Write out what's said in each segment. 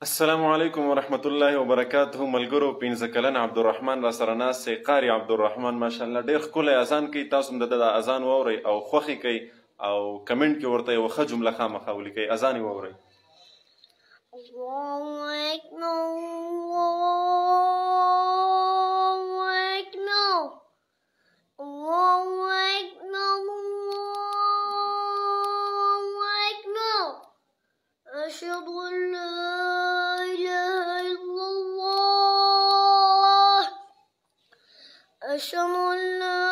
السلام علیکم ورحمت الله وبرکاته. ملګرو پنځه کلن عبدالرحمن را سره ناست دی. قاري عبدالرحمن ماشاءالله ډېر ښکلی اذان کوي. تاسو هم د ده د اذان واورئ او خوښې کوئ او کمنټ کې ورته یوه ښه جمله خامخا ولیکئ. اذان یې واورئ. أشهد أن لا إله إلا الله أشهد أن لا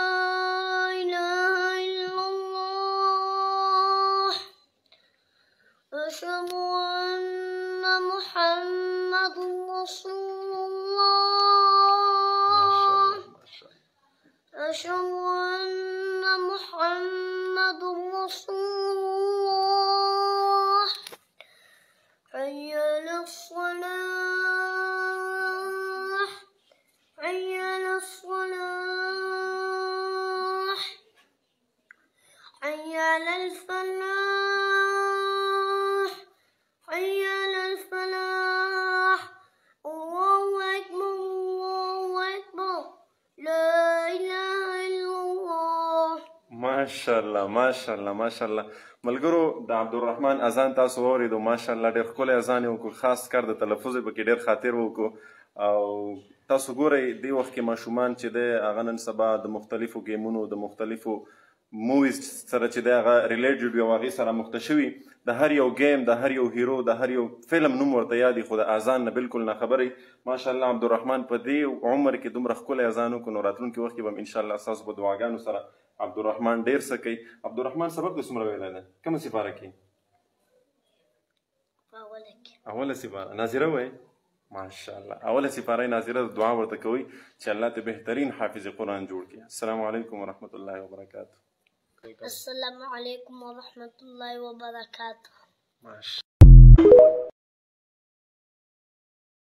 إله إلا الله أشهد أن محمد رسول الله أشهد أن محمد رسول الله حي على الصلاة حي على الصلاة حي على الفلاح حي على الفلاح الله أكبر الله أكبر لا إله إلا الله. ماشاءالله ماشاءالله ماشاءالله. ملګرو د عبدالرحمن اذان تاسو واورېدو. ماشاءالله ډېر ښکلی اذان یې وکړو. خاص کر د تلفظ یې پکې ډېر خاطر وکړو. او تاسو ګورئ دې وخت کې ماشومان چې دی هغه نن سبا د مختلفو ګیمونو د مختلفو موویز سره چې دی هغه ریلیټډ وي او هغې سره مخته شوي. د هر یو ګیم د هر یو هیرو د هر یو فلم نوم ورته یادي، خو د اذان نه بالکل نه خبرئ. ماشاءالله عبدالرحمن په دې عمر کې دومره ښکلی اذان وکړو، نو راتلونکي وخت کې به هم انشاءالله ستاسو په دعاګانو سره عبدالرحمن ډېر څه کوي. عبدالرحمن سبق د څومره ویلی دی؟ کومه سپاره کې؟ اوله سپاره. ناظره وایي؟ ماشاءالله اوله سپاره ناظره دعا ورته کوئ چې الله ته بهترین حافظ قرآن جوړ کړي. السلام علیکم ورحمت الله وبرکاته. السلام علیکم ورحمت الله وبرکاته.